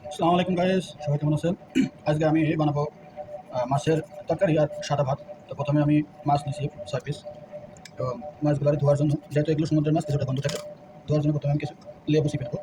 আসসালামু আলাইকুম গাইস, সবাই কেমন আছেন? আজকে আমি বানাবো মাছের তরকারি আর সাদা ভাত। তো প্রথমে আমি মাছ নিয়েছি 6 পিস। তো মাছগুলো ধোয়ার জন্য, যেহেতু এগুলো সমুদ্রের মাছ, কিছুটা গন্ধ থাকে, ধোয়ার জন্য প্রথমে আমি কিছু লেবু চিপে নেবো।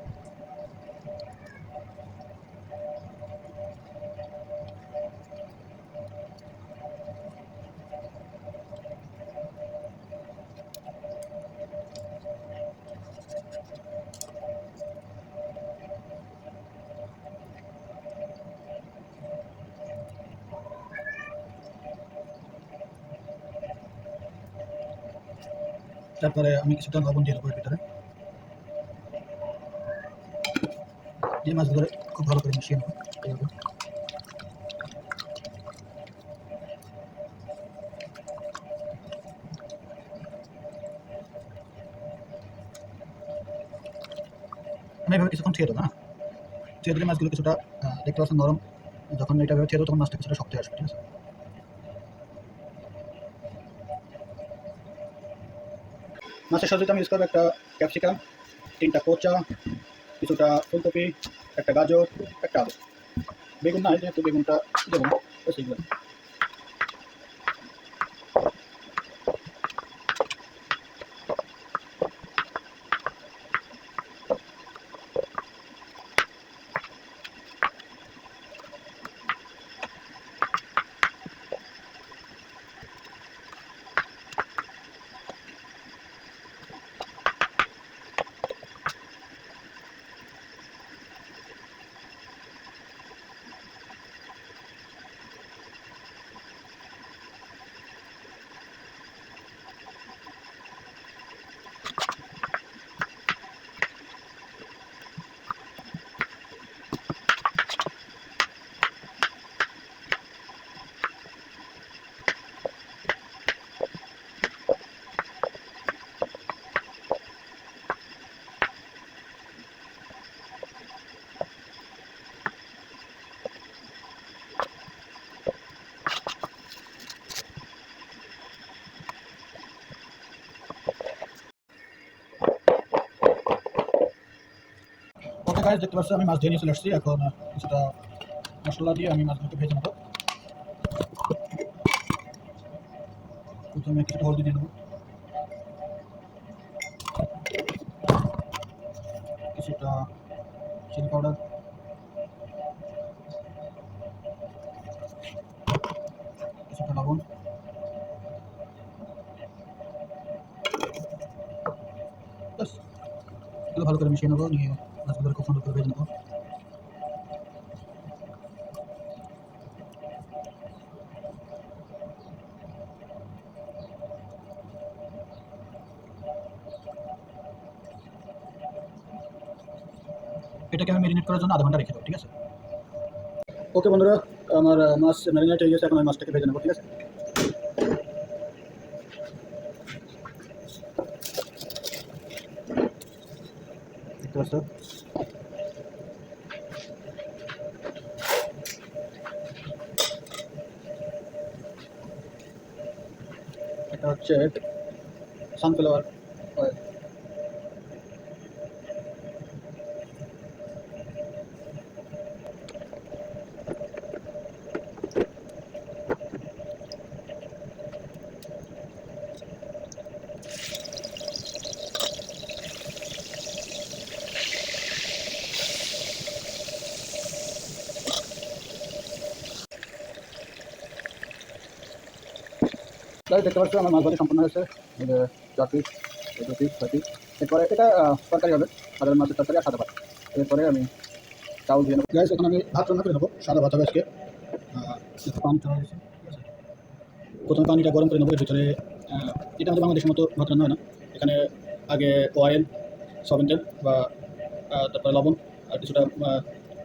তারপরে আমি কিছুটা লবণ দিয়ে দেবো এর ভিতরে, দিয়ে মাছগুলো খুব ভালো করে মিশিয়ে নেবো এইভাবে। আমি এভাবে কিছুক্ষণ ছেড়ে দেবো, ছেড়ে দিলে মাছগুলো কিছুটা দেখতে পাচ্ছেন নরম। যখন এটা ভেবে ছেড়ে দেবো তখন মাছটা কিছুটা শক্ত হয়ে আসবে, ঠিক আছে? মাছের সবজিতে আমি ইউজ করবো একটা ক্যাপসিকাম, 3টা কোচা, কিছুটা ফুলকপি, একটা গাজর, একটা আলু। বেগুন নাই, যেহেতু বেগুনটা দেবো না, সেইগুলো। ওকে গাইস, দেখতে পাচ্ছি আমি মাছ ধুয়ে নিয়ে চলে আসছি। এখন কিছুটা মশলা দিয়ে আমি মাছগুলোকে ভেজে নেবো। প্রথমে কিছুটা হলদি দিয়ে দেবো, কিছুটা চিলি পাউডার, কিছুটা লবণ, ব্যাস। এগুলো ভালো করে মিশিয়ে নেবো, নিয়ে মাছগুলো খুব সুন্দর করে ভেজে নেবো। এটাকে আমি ম্যারিনেট করার জন্য আধা ঘন্টা রেখে দেবো, ঠিক আছে? ওকে বন্ধুরা, আমার মাছ ম্যারিনেট হয়ে গেছে। এখন আমি মাছটাকে ভেজে নেবো, ঠিক আছে? দেখতে পাচ্ছ, এটা হচ্ছে সানফ্লাওয়ার অয়েল। তাই দেখতে পাচ্ছ আমার মাছ ভাজি সম্পূর্ণ হয়েছে। এই যে 4 পিস, 2 পিস, 6 পিস। এরপরে এটা তরকারি হবে, সাধারণ মাছের তরকারি আর সাদা ভাত। এরপরে আমি চাউল দিয়ে নেবো। গ্যাস, এখন আমি ভাত রান্না করে নেবো। সাদা ভাত হবে আজকে। পানি চলে গেছে, ঠিক আছে? প্রথমে পানিটা গরম করে নেবো। এর ভিতরে এটা আমাদের বাংলাদেশের মতো ভাত রান্না হয় না। এখানে আগে অয়েল, সয়াবিন তেল বা তারপরে লবণ আর কিছুটা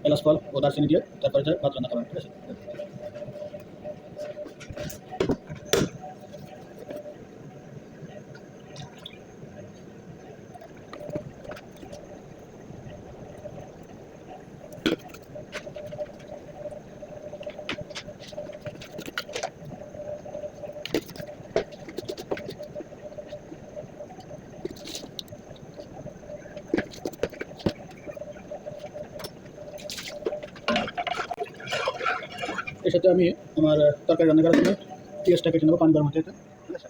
এলাচ ফল ও দারচিনি দিয়ে তারপরে ভাত রান্না করা হয়, ঠিক আছে? এর সাথে আমি আমার তরকারি রান্না করার জন্য পেঁয়াজটা কেটে নেবো পানি গরম হতে, ঠিক আছে।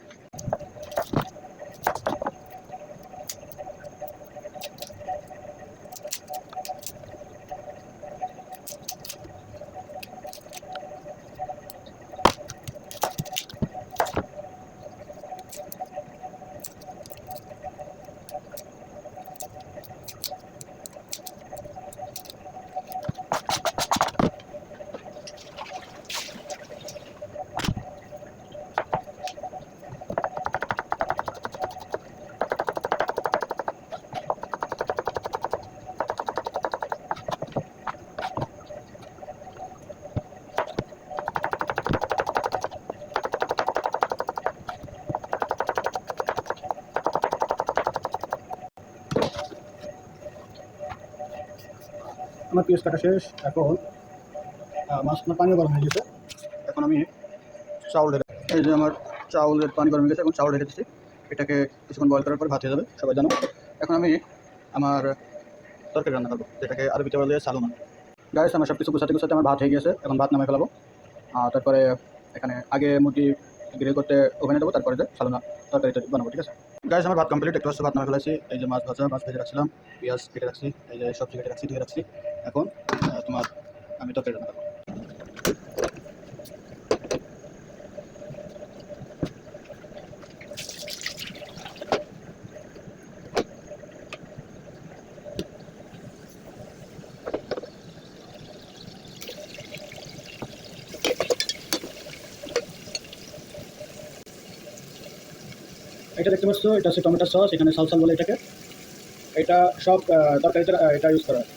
আমার পেঁয়াজ কাটা শেষ। এখন মাছ পানি গরম হয়ে গেছে। এখন আমি চাউল ঢেলে, এই যে আমার চাউলের পানি গরম হয়ে গেছে, এখন চাউল ঢেলে দিচ্ছি। এটাকে কিছুক্ষণ বয়েল করার পর ভাত হয়ে যাবে, সবাই জানো। এখন আমি আমার তরকারি রান্না করবো, যেটাকে আরবিতে বলে সালুনা। গাইস, আমার সব কিছু গুছাতে গুছাতে আমার ভাত হয়ে গেছে, এখন ভাত নামে ফেলাবো। তারপরে এখানে আগে মুরগি গ্রিল করতে ওভেনে দেবো, তারপরে যে সালুনা তরকারিটা বানাবো, ঠিক আছে। গাইস, আমার ভাত কমপ্লিট, একটু ভাত নামে ফেলাইছি। এই যে মাছ ভাজা, মাছ ভেজে রাখছিলাম, পেঁয়াজ কেটে রাখছি, এই যে সবজি কেটে রাখছি, ধুয়ে রাখছি। এখন তোমার আমি তরকারি রান্না করবো। এটা দেখতে পাচ্ছ, এটা হচ্ছে টমেটো সস, এখানে সালসাল বলে এটাকে। এটা সব তরকারিতে এটা ইউজ করা হয়।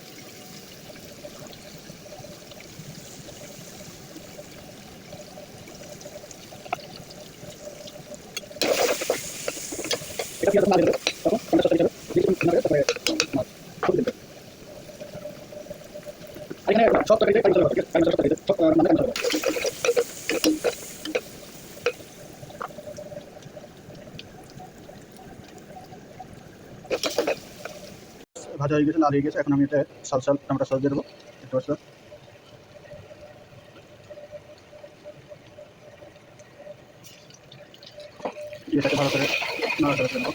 এটা পেঁয়াজ না দিলে তখন টমেটো সস দিতে হবে, তারপরে মাছ সব দিতে হবে। আর এখানে সব তরকারিতে পানি চলে যাবে, ঠিক আছে। পানি সব তরকারিতে সব মানে পানি চলে যাবে। ভাজা হয়ে গেছে, লাল হয়ে গেছে। এখন আমি এটা সালসা টমেটো সস দিয়ে দেবো, দেখতে পাচ্ছ। এটাকে ভালো করে নাড়াচাড়া করে নেবো।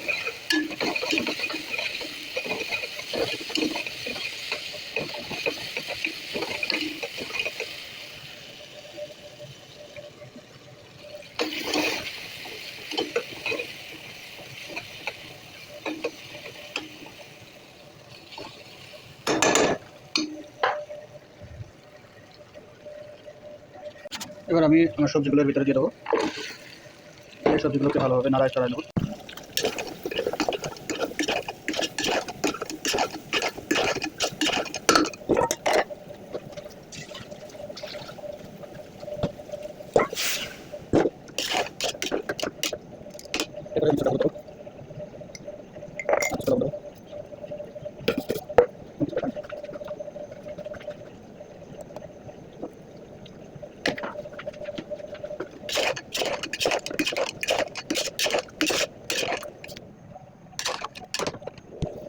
এবার আমি আমার সবজিগুলোর ভিতরে দিয়ে দেবো। এই সবজিগুলোকে ভালোভাবে নাড়ায় চড়াই নেবো। এবারে আমি দেবো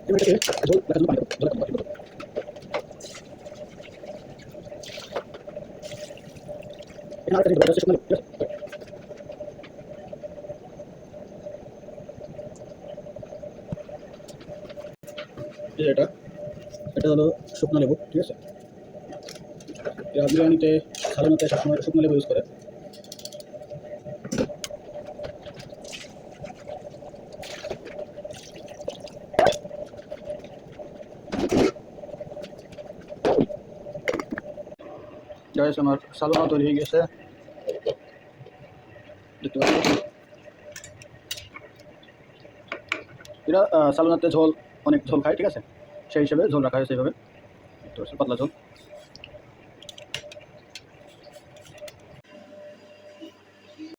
এবারে ঝোল দেখার জন্য পানি দেবো, ঝোল দেবো। এখানে আরেকটা দিয়ে দেবো, এটা হচ্ছে শুকনো লঙ্কা, ঠিক আছে। এই যে এটা হলো শুকনো লেবু, ঠিক আছে। বিরিয়ানিতে সাধারণত সবসময় শুকনো লেবু ইউজ করে। গাইস, আমার সালুনা তৈরি হয়ে গেছে, দেখতে পাচ্ছ। এরা সালুনাতে ঝোল, অনেক ঝোল খায়, ঠিক আছে। সেই হিসেবে ঝোল রাখা হয় সেইভাবে, দেখতে পাচ্ছ, পাতলা ঝোল।